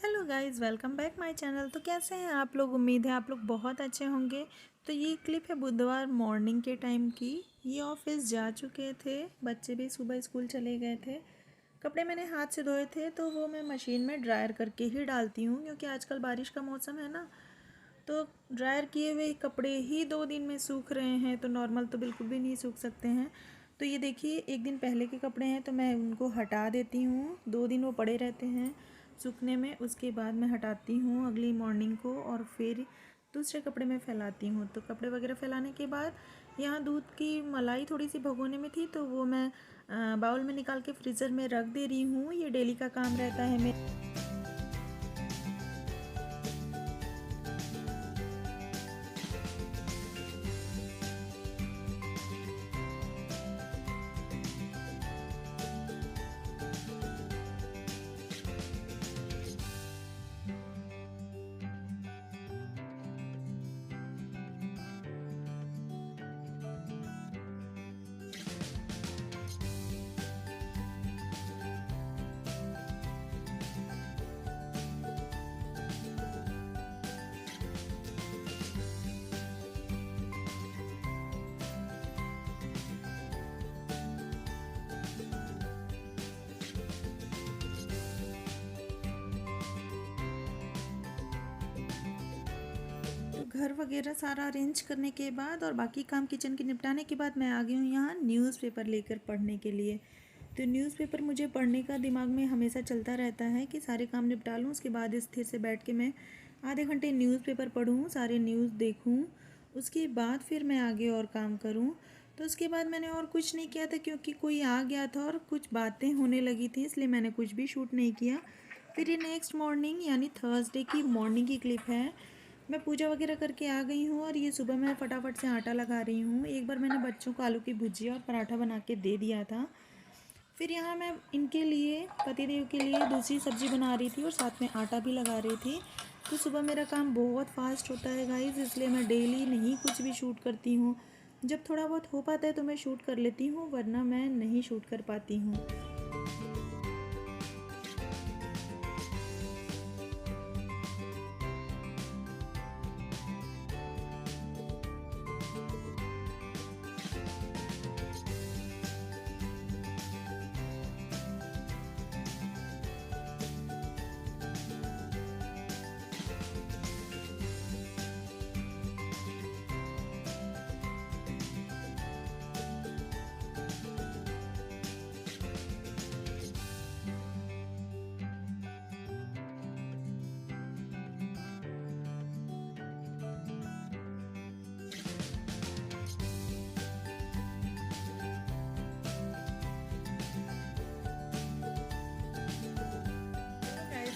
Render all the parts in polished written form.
Hello guys, welcome back my channel. तो कैसे हैं आप लोग? उम्मीद है आप लोग बहुत अच्छे होंगे। तो ये क्लिप है बुधवार मॉर्निंग के टाइम की। ये ऑफिस जा चुके थे, बच्चे भी सुबह स्कूल चले गए थे। कपड़े मैंने हाथ से धोए थे तो वो मैं मशीन में ड्रायर करके ही डालती हूँ, क्योंकि आजकल बारिश का मौसम है ना। तो ड्रायर किए हुए कपड़े ही 2 दिन में सूख रहे हैं, तो नॉर्मल तो बिल्कुल भी नहीं सूख सकते हैं। तो ये देखिए, एक दिन पहले के कपड़े हैं तो मैं उनको हटा देती हूँ। 2 दिन वो पड़े रहते हैं सूखने में, उसके बाद मैं हटाती हूँ अगली मॉर्निंग को और फिर दूसरे कपड़े में फैलाती हूँ। तो कपड़े वगैरह फैलाने के बाद यहाँ दूध की मलाई थोड़ी सी भगोने में थी, तो वो मैं बाउल में निकाल के फ्रीज़र में रख दे रही हूँ। ये डेली का काम रहता है मेरा। घर वगैरह सारा अरेंज करने के बाद और बाकी काम किचन के निपटाने के बाद मैं आ गई हूँ यहाँ न्यूज़पेपर लेकर पढ़ने के लिए। तो न्यूज़पेपर मुझे पढ़ने का दिमाग में हमेशा चलता रहता है कि सारे काम निपटा लूँ, उसके बाद स्थिर से बैठ के मैं आधे घंटे न्यूज़पेपर पढूँ, सारे न्यूज़ देखूँ, उसके बाद फिर मैं आगे और काम करूँ। तो उसके बाद मैंने और कुछ नहीं किया था, क्योंकि कोई आ गया था और कुछ बातें होने लगी थी, इसलिए मैंने कुछ भी शूट नहीं किया। फिर ये नेक्स्ट मॉर्निंग यानी थर्सडे की मॉर्निंग की क्लिप है। मैं पूजा वगैरह करके आ गई हूँ और ये सुबह मैं फटाफट से आटा लगा रही हूँ। एक बार मैंने बच्चों को आलू की भुजिया और पराठा बना के दे दिया था। फिर यहाँ मैं इनके लिए, पतिदेव के लिए दूसरी सब्ज़ी बना रही थी और साथ में आटा भी लगा रही थी। तो सुबह मेरा काम बहुत फास्ट होता है गाइज़, इसलिए मैं डेली नहीं कुछ भी शूट करती हूँ। जब थोड़ा बहुत हो पाता है तो मैं शूट कर लेती हूँ, वरना मैं नहीं शूट कर पाती हूँ।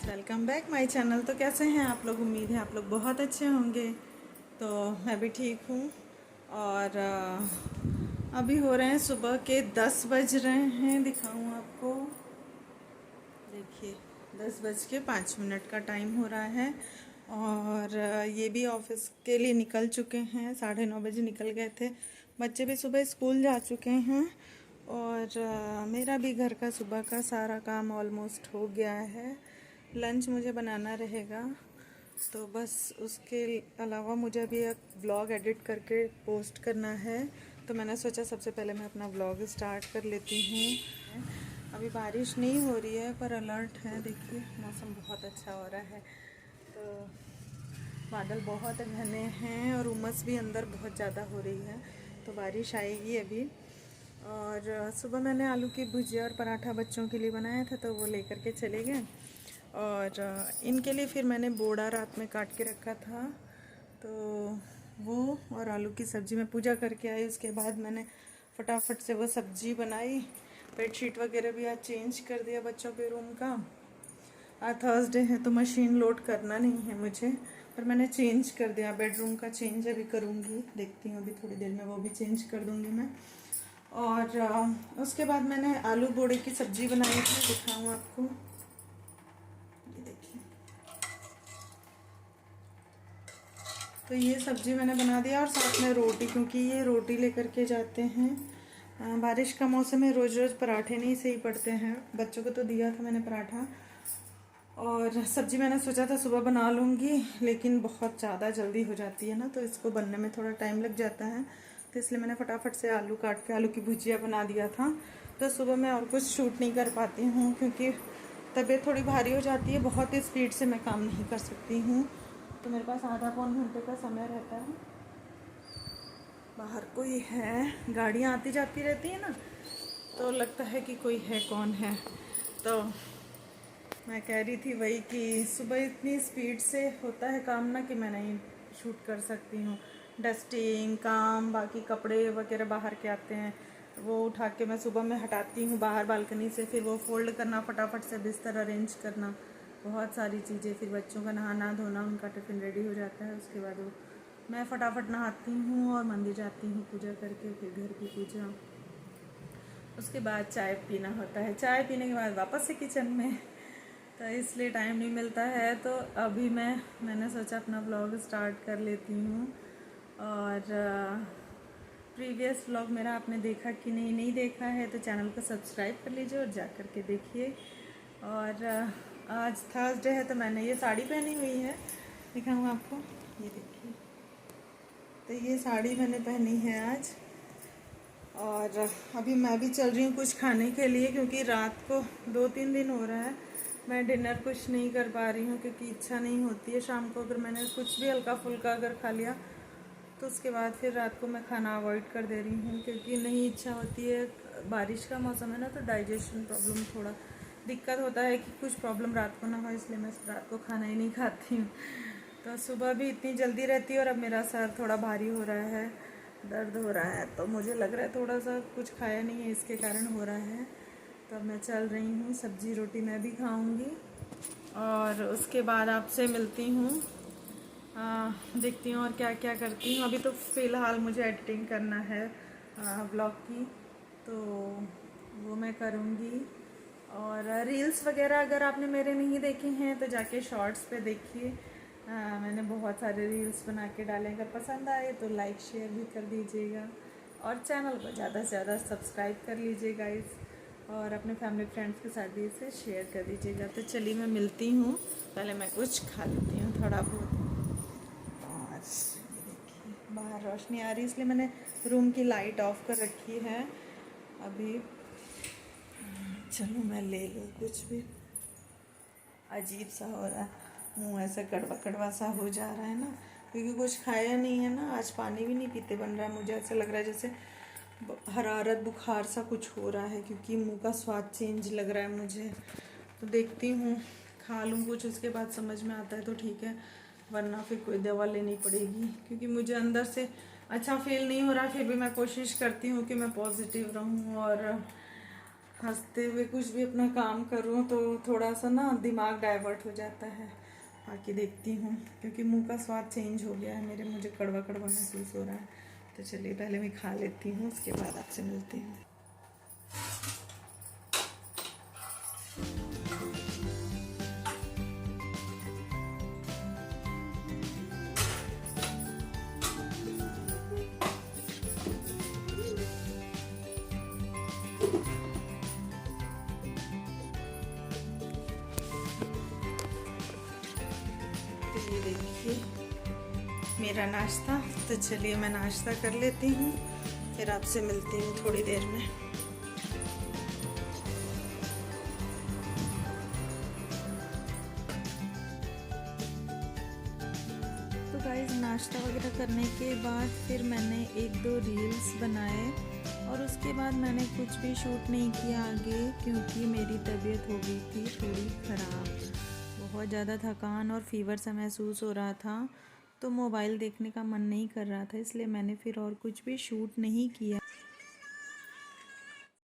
Welcome back my channel. तो कैसे हैं आप लोग? उम्मीद है आप लोग बहुत अच्छे होंगे। तो मैं भी ठीक हूँ। और अभी हो रहे हैं सुबह के 10 बज रहे हैं। दिखाऊँ आपको, देखिए 10:05 का टाइम हो रहा है। और ये भी ऑफिस के लिए निकल चुके हैं, 9:30 निकल गए थे। बच्चे भी सुबह स्कूल जा चुके हैं और मेरा भी घर का सुबह का सारा काम ऑलमोस्ट हो गया है। लंच मुझे बनाना रहेगा, तो बस उसके अलावा मुझे अभी एक ब्लॉग एडिट करके पोस्ट करना है। तो मैंने सोचा सबसे पहले मैं अपना ब्लॉग स्टार्ट कर लेती हूँ। अभी बारिश नहीं हो रही है पर अलर्ट है, देखिए मौसम बहुत अच्छा हो रहा है। तो बादल बहुत घने हैं और उमस भी अंदर बहुत ज़्यादा हो रही है, तो बारिश आएगी अभी। और सुबह मैंने आलू की भुजिया और पराठा बच्चों के लिए बनाया था, तो वो लेकर के चले गए। और इनके लिए फिर मैंने बोड़ा रात में काट के रखा था, तो वो और आलू की सब्ज़ी मैं पूजा करके आई। उसके बाद मैंने फटाफट से वो सब्ज़ी बनाई। बेडशीट वगैरह भी आज चेंज कर दिया बच्चों के रूम का। आज थर्सडे है तो मशीन लोड करना नहीं है मुझे, पर मैंने चेंज कर दिया। बेडरूम का चेंज अभी करूँगी, देखती हूँ अभी थोड़ी देर में वो भी चेंज कर दूँगी मैं। और उसके बाद मैंने आलू बोड़े की सब्ज़ी बनाई थी, दिखाऊँ आपको, ये देखिए। तो ये सब्ज़ी मैंने बना दिया और साथ में रोटी, क्योंकि ये रोटी लेकर के जाते हैं। बारिश का मौसम है, रोज़ रोज़ पराठे नहीं सही पड़ते हैं। बच्चों को तो दिया था मैंने पराठा, और सब्ज़ी मैंने सोचा था सुबह बना लूँगी, लेकिन बहुत ज़्यादा जल्दी हो जाती है ना, तो इसको बनने में थोड़ा टाइम लग जाता है। तो इसलिए मैंने फटाफट से आलू काट के आलू की भुजिया बना दिया था। तो सुबह मैं और कुछ शूट नहीं कर पाती हूँ, क्योंकि तबीयत थोड़ी भारी हो जाती है, बहुत ही स्पीड से मैं काम नहीं कर सकती हूँ। तो मेरे पास आधा पौन घंटे का समय रहता है। बाहर कोई है, गाड़ियाँ आती जाती रहती है ना, तो लगता है कि कोई है, कौन है। तो मैं कह रही थी वही कि सुबह इतनी स्पीड से होता है काम ना, कि मैं नहीं शूट कर सकती हूँ। डस्टिंग काम, बाकी कपड़े वगैरह बाहर के आते हैं, वो उठा के मैं सुबह में हटाती हूँ बाहर बालकनी से, फिर वो फोल्ड करना, फटाफट से बिस्तर अरेंज करना, बहुत सारी चीज़ें। फिर बच्चों का नहाना धोना, उनका टिफ़िन रेडी हो जाता है। उसके बाद वो मैं फटाफट नहाती हूँ और मंदिर जाती हूँ पूजा करके, फिर घर की पूजा। उसके बाद चाय पीना होता है, चाय पीने के बाद वापस से किचन में, तो इसलिए टाइम नहीं मिलता है। तो अभी मैंने सोचा अपना व्लॉग स्टार्ट कर लेती हूँ। और प्रीवियस व्लॉग मेरा आपने देखा कि नहीं देखा है तो चैनल को सब्सक्राइब कर लीजिए और जा कर के देखिए। और आज थर्सडे है तो मैंने ये साड़ी पहनी हुई है, दिखाऊँ आपको, ये देखिए। तो ये साड़ी मैंने पहनी है आज। और अभी मैं भी चल रही हूँ कुछ खाने के लिए, क्योंकि रात को 2-3 दिन हो रहा है मैं डिनर कुछ नहीं कर पा रही हूँ, क्योंकि इच्छा नहीं होती है शाम को। अगर मैंने कुछ भी हल्का फुल्का अगर खा लिया तो उसके बाद फिर रात को मैं खाना अवॉइड कर दे रही हूँ, क्योंकि नहीं इच्छा होती है। बारिश का मौसम है ना, तो डाइजेशन प्रॉब्लम थोड़ा दिक्कत होता है कि कुछ प्रॉब्लम रात को ना हो, इसलिए मैं रात को खाना ही नहीं खाती हूँ। तो सुबह भी इतनी जल्दी रहती है, और अब मेरा सर थोड़ा भारी हो रहा है, दर्द हो रहा है, तो मुझे लग रहा है थोड़ा सा कुछ खाया नहीं है, इसके कारण हो रहा है। तो अब मैं चल रही हूँ, सब्जी रोटी मैं भी खाऊंगी और उसके बाद आपसे मिलती हूँ। देखती हूँ और क्या क्या करती हूँ। अभी तो फ़िलहाल मुझे एडिटिंग करना है ब्लॉग की, तो वो मैं करूँगी। और रील्स वगैरह अगर आपने मेरे नहीं देखे हैं तो जाके शॉर्ट्स पे देखिए। मैंने बहुत सारे रील्स बना के डाले, अगर पसंद आए तो लाइक शेयर भी कर दीजिएगा, और चैनल को ज़्यादा से ज़्यादा सब्सक्राइब कर लीजिए गाइस, और अपने फैमिली फ्रेंड्स के साथ भी इसे शेयर कर दीजिएगा। तो चलिए मैं मिलती हूँ, पहले मैं कुछ खा लेती हूँ थोड़ा बहुत। और ये देखिए बाहर रोशनी आ रही है, इसलिए मैंने रूम की लाइट ऑफ कर रखी है अभी। चलो मैं ले लूँ कुछ भी। अजीब सा हो रहा है, मुँह ऐसा कड़वा कड़वा सा हो जा रहा है ना, क्योंकि कुछ खाया नहीं है ना। आज पानी भी नहीं पीते बन रहा है, मुझे ऐसा लग रहा है जैसे हरारत बुखार सा कुछ हो रहा है, क्योंकि मुंह का स्वाद चेंज लग रहा है मुझे। तो देखती हूँ खा लूँ कुछ, उसके बाद समझ में आता है तो ठीक है, वरना फिर कोई दवा लेनी पड़ेगी, क्योंकि मुझे अंदर से अच्छा फील नहीं हो रहा। फिर भी मैं कोशिश करती हूँ कि मैं पॉजिटिव रहूँ और हंसते हुए कुछ भी अपना काम करूँ, तो थोड़ा सा ना दिमाग डाइवर्ट हो जाता है। बाकी देखती हूँ, क्योंकि मुंह का स्वाद चेंज हो गया है मेरे, मुझे कड़वा कड़वा महसूस हो रहा है। तो चलिए पहले मैं खा लेती हूँ, उसके बाद आपसे मिलती हूँ। तो ये देखिए मेरा नाश्ता। तो चलिए मैं नाश्ता कर लेती हूँ, फिर आपसे मिलती हूँ थोड़ी देर में। तो गाइस नाश्ता वगैरह करने के बाद फिर मैंने 1-2 रील्स बनाए, और उसके बाद मैंने कुछ भी शूट नहीं किया आगे, क्योंकि मेरी तबीयत हो गई थी थोड़ी ख़राब। बहुत ज़्यादा थकान और फीवर सा महसूस हो रहा था, तो मोबाइल देखने का मन नहीं कर रहा था, इसलिए मैंने फिर और कुछ भी शूट नहीं किया।